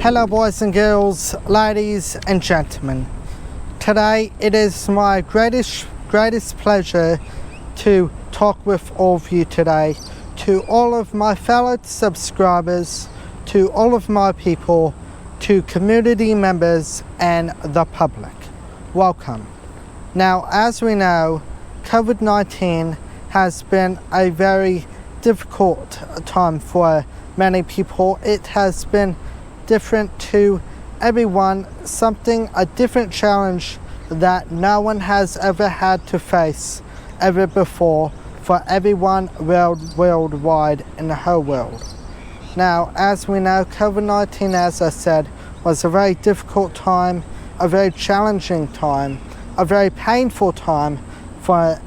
Hello boys and girls, ladies and gentlemen. Today it is my greatest pleasure to talk with all of you today, to all of my fellow subscribers, to all of my people, to community members and the public. Welcome. Now, as we know, COVID-19 has been a very difficult time for many people. It has been different to everyone, a different challenge that no one has ever had to face ever before for everyone worldwide in the whole world. Now, as we know, COVID-19, as I said, was a very difficult time, a very challenging time, a very painful time for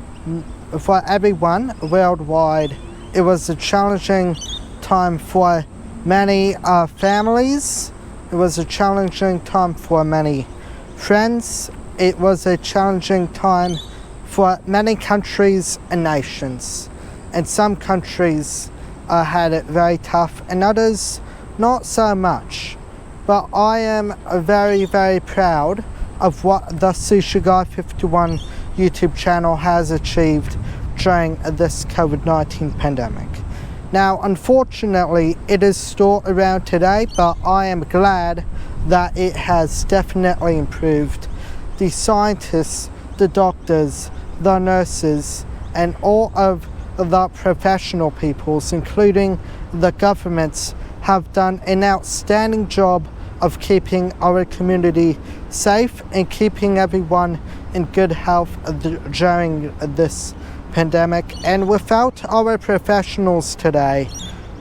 everyone worldwide. It was a challenging time for many families. It was a challenging time for many friends. It was a challenging time for many countries and nations. And some countries had it very tough and others not so much. But I am very, very proud of what the Sushi Guy 51 YouTube channel has achieved during this COVID-19 pandemic. Now, unfortunately, it is still around today, but I am glad that it has definitely improved. The scientists, the doctors, the nurses, and all of the professional peoples, including the governments, have done an outstanding job of keeping our community safe and keeping everyone in good health during this pandemic. And without our professionals today,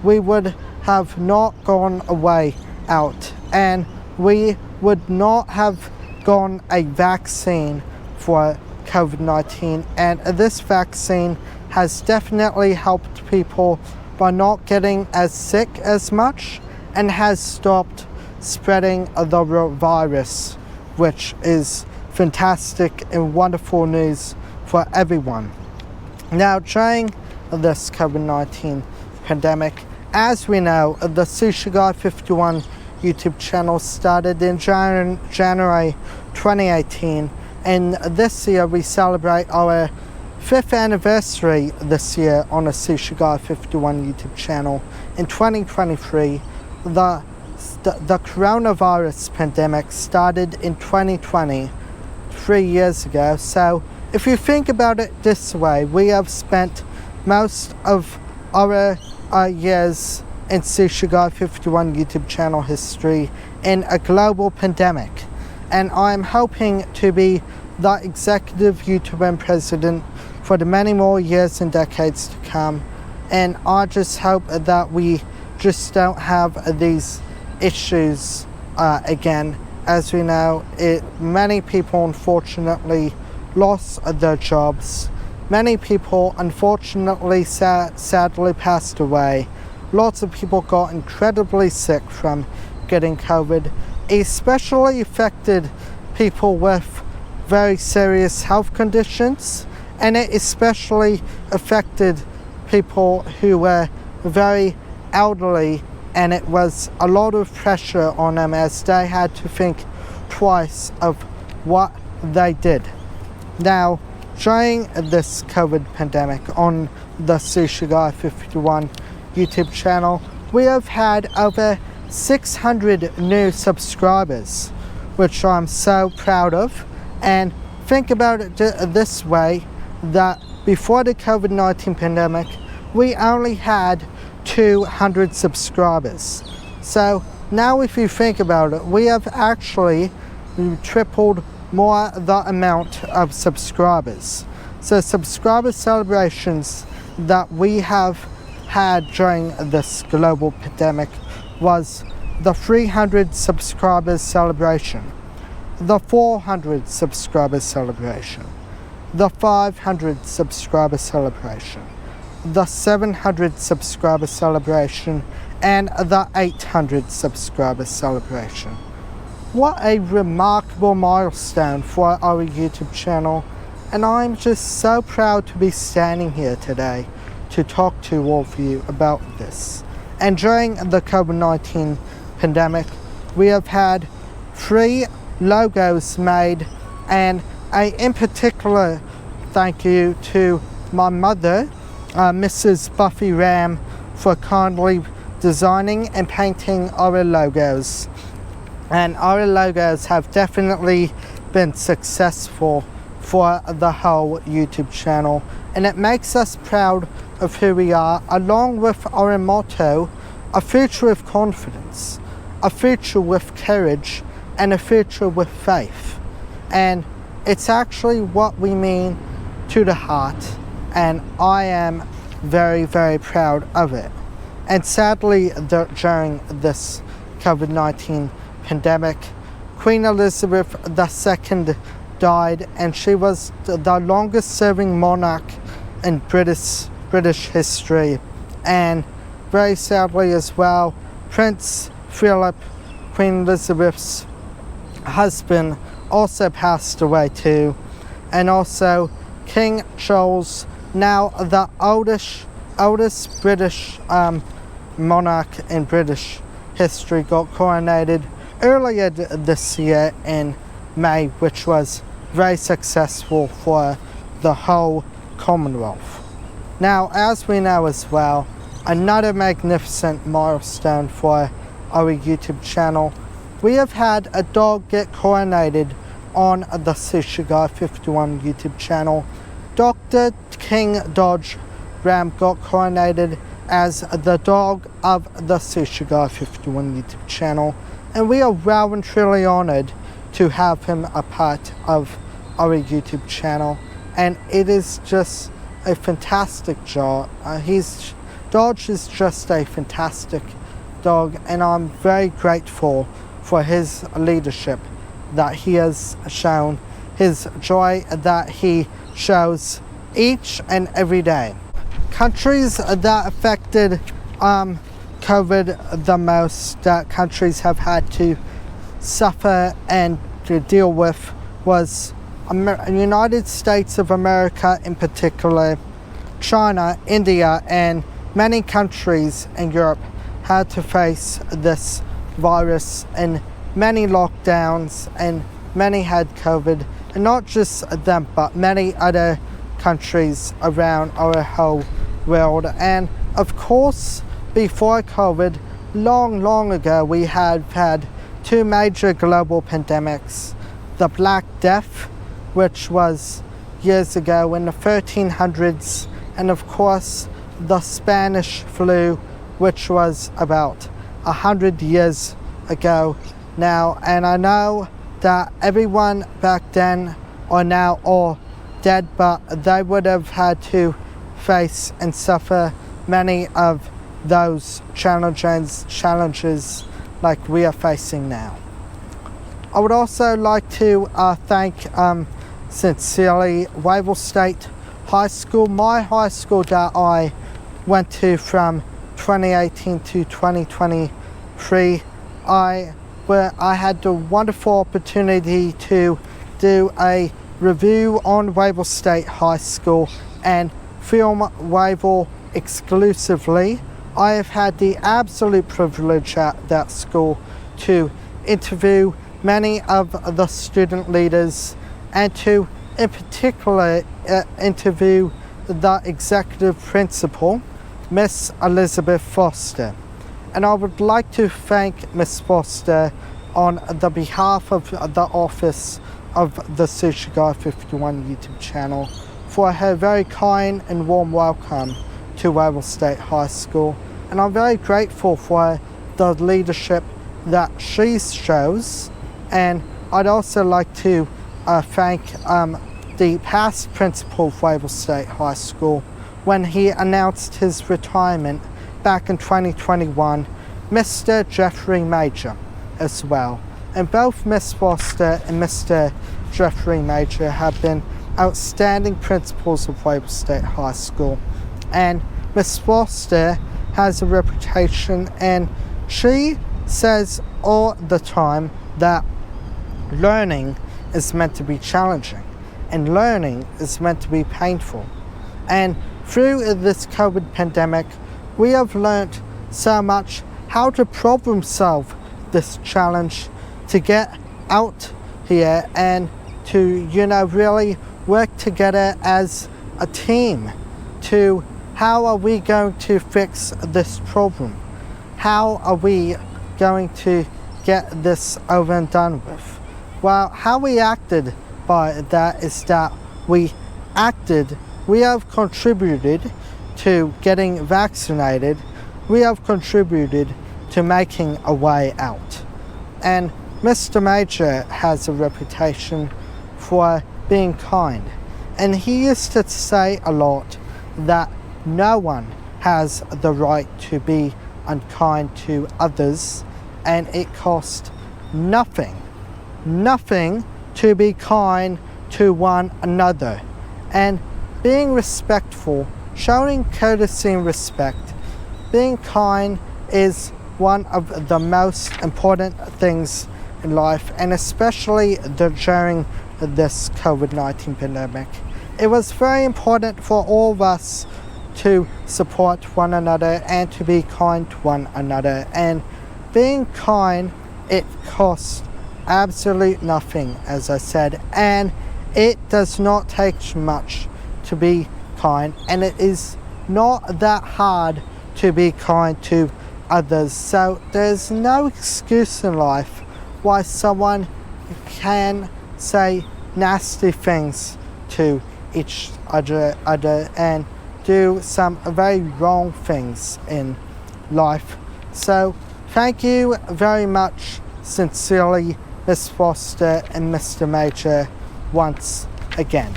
we would have not gone away out, and we would not have gotten a vaccine for COVID-19. And this vaccine has definitely helped people by not getting as sick as much and has stopped spreading the virus, which is fantastic and wonderful news for everyone. Now, during this COVID-19 pandemic, as we know, the Sushi Guy 51 YouTube channel started in January 2018, and this year we celebrate our 5th anniversary this year on the Sushi Guy 51 YouTube channel. In 2023, the coronavirus pandemic started in 2020, 3 years ago. So if you think about it this way, we have spent most of our years in Sushi Guy 51 YouTube channel history in a global pandemic. And I'm hoping to be the executive YouTuber and president for the many more years and decades to come. And I just hope that we just don't have these issues again. As we know, many people unfortunately lost their jobs. Many people unfortunately sadly passed away. Lots of people got incredibly sick from getting COVID. It especially affected people with very serious health conditions, and it especially affected people who were very elderly, and it was a lot of pressure on them as they had to think twice of what they did. Now, during this COVID pandemic on the Sushi Guy 51 YouTube channel, we have had over 600 new subscribers, which I'm so proud of. And think about it this way, that before the COVID-19 pandemic, we only had 200 subscribers. So now if you think about it, we have actually tripled more the amount of subscribers. So subscriber celebrations that we have had during this global pandemic was the 300 subscribers celebration, the 400 subscribers celebration, the 500 subscriber celebration, the 700 subscriber celebration, and the 800 subscriber celebration. What a remarkable milestone for our YouTube channel, and I'm just so proud to be standing here today to talk to all of you about this. And during the COVID-19 pandemic, we have had 3 logos made, and in particular thank you to my mother, Mrs. Buffy Ram, for kindly designing and painting our logos. And our logos have definitely been successful for the whole YouTube channel, and it makes us proud of who we are, along with our motto, a future with confidence, a future with courage, and a future with faith. And it's actually what we mean to the heart, and I am very, very proud of it. And sadly, during this COVID-19 pandemic, Queen Elizabeth II died, and she was the longest serving monarch in British history. And very sadly as well, Prince Philip, Queen Elizabeth's husband, also passed away too. And also King Charles, now the oldest British monarch in British history, got coronated earlier this year in May, which was very successful for the whole Commonwealth. Now, as we know as well, another magnificent milestone for our YouTube channel, we have had a dog get coronated on the Sushi Guy 51 YouTube channel. Dr. King Dodge Ram got coronated as the dog of the Sushi Guy 51 YouTube channel, and we are well and truly honored to have him a part of our YouTube channel, and it is just a fantastic job. Dodge is just a fantastic dog, and I'm very grateful for his leadership that he has shown, his joy that he shows each and every day. Countries that affected COVID the most, that countries have had to suffer and to deal with, was United States of America in particular, China, India, and many countries in Europe had to face this virus, and many lockdowns, and many had COVID, and not just them but many other countries around our whole world. And of course, before COVID, long ago, we had had 2 major global pandemics: the Black Death, which was years ago in the 1300s, and of course the Spanish flu, which was about 100 years ago now. And I know that everyone back then are now all dead, but they would have had to face and suffer many of those challenges like we are facing now. I would also like to thank sincerely Wavell State High School, my high school that I went to from 2018 to 2023. I had the wonderful opportunity to do a review on Wavell State High School and film Wavell exclusively. I have had the absolute privilege at that school to interview many of the student leaders, and to in particular interview the executive principal, Miss Elizabeth Foster. And I would like to thank Miss Foster on the behalf of the office of the Sushi Guy 51 YouTube channel for her very kind and warm welcome to Wavell State High School. And I'm very grateful for the leadership that she shows. And I'd also like to thank the past principal of Wavell State High School when he announced his retirement back in 2021, Mr. Jeffrey Major as well. And both Miss Foster and Mr. Jeffrey Major have been outstanding principals of Wavell State High School. And Miss Foster has a reputation, and she says all the time that learning is meant to be challenging, and learning is meant to be painful. And through this COVID pandemic, we have learnt so much how to problem solve this challenge to get out here and to, really work together as a team to how are we going to fix this problem? How are we going to get this over and done with? Well, how we acted by that is that we have contributed to getting vaccinated, we have contributed to making a way out. And Mr. Major has a reputation for being kind, and he used to say a lot that no one has the right to be unkind to others, and it costs nothing to be kind to one another. And being respectful, showing courtesy and respect, being kind is one of the most important things in life, and especially during this COVID-19 pandemic. It was very important for all of us to support one another and to be kind to one another. And being kind, it costs absolutely nothing, as I said, and it does not take much to be kind, and it is not that hard to be kind to others. So there's no excuse in life why someone can say nasty things to each other and do some very wrong things in life. So thank you very much, sincerely, Miss Foster and Mr. Major, once again.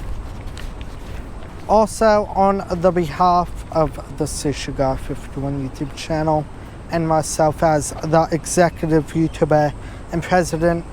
Also, on the behalf of the Sushi Guy 51 YouTube channel and myself as the executive YouTuber and president,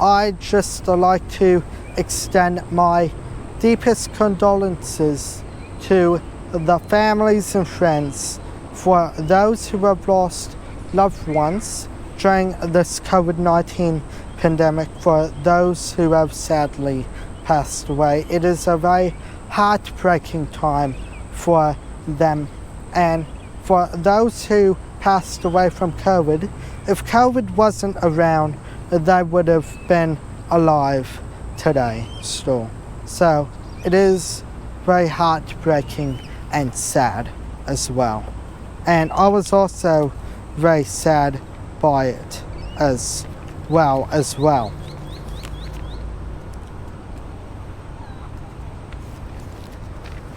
I'd just like to extend my deepest condolences to the families and friends for those who have lost loved ones during this COVID-19 pandemic, for those who have sadly passed away. It is a very heartbreaking time for them, and for those who passed away from COVID, if COVID wasn't around, they would have been alive today still. So it is very heartbreaking and sad as well. And I was also very sad by it as well.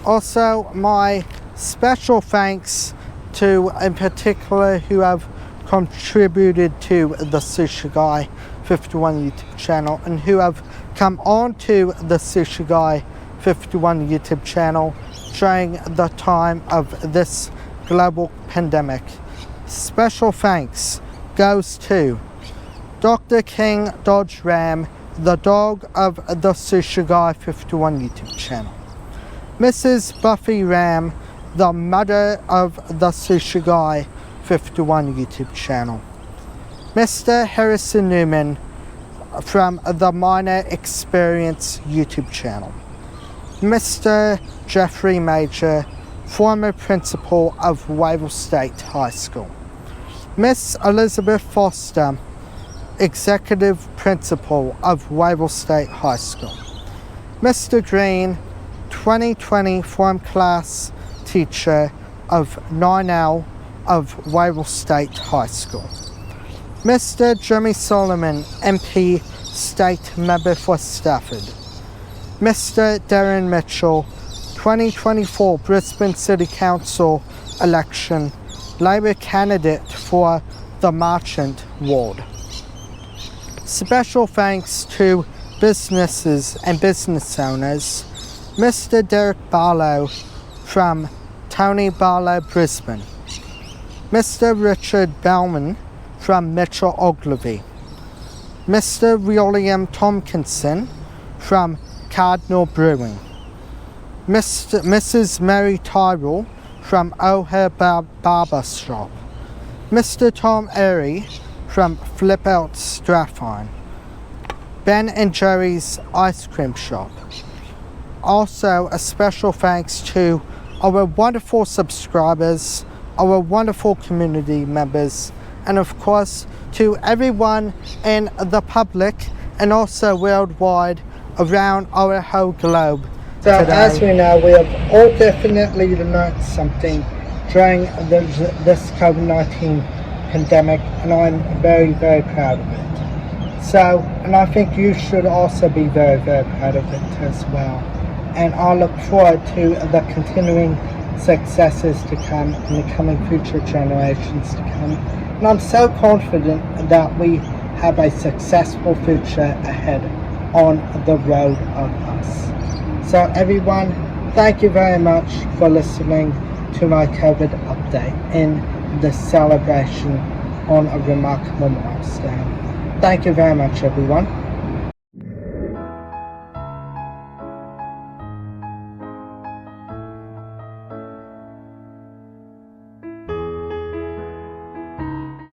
Also, my special thanks to, in particular, who have contributed to the Sushi Guy 51 YouTube channel and who have come on to the Sushi Guy 51 YouTube channel during the time of this global pandemic. Special thanks goes to Dr. King Dodge Ram, the dog of the Sushi Guy 51 YouTube channel. Mrs. Buffy Ram, the mother of the Sushi Guy 51 YouTube channel. Mr. Harrison Newman from the Minor Experience YouTube channel. Mr. Jeffrey Major, former principal of Wavell State High School. Miss Elizabeth Foster, executive principal of Wavell State High School. Mr. Green, 2020 form class teacher of 9L of Wavell State High School. Mr. Jimmy Solomon, MP, State Member for Stafford. Mr. Darren Mitchell, 2024 Brisbane City Council election, Labour candidate for the Marchant Ward. Special thanks to businesses and business owners. Mr. Derek Barlow from Tony Barlow, Brisbane. Mr. Richard Bellman from Mitchell Ogilvie. Mr. William Tompkinson from Cardinal Brewing. Mrs. Mary Tyrrell from O'Hare Barber Shop. Mr. Tom Airy from Flip Out Strathfine. Ben and Jerry's Ice Cream Shop. Also, a special thanks to our wonderful subscribers, our wonderful community members, and of course to everyone in the public and also worldwide around our whole globe. So as we know, we have all definitely learned something during this COVID-19 pandemic, and I'm very, very proud of it. So, and I think you should also be very, very proud of it as well. And I look forward to the continuing successes to come in the coming future generations to come. And I'm so confident that we have a successful future ahead on the road of us. So everyone, thank you very much for listening to my COVID update in the celebration on a remarkable milestone. Thank you very much, everyone.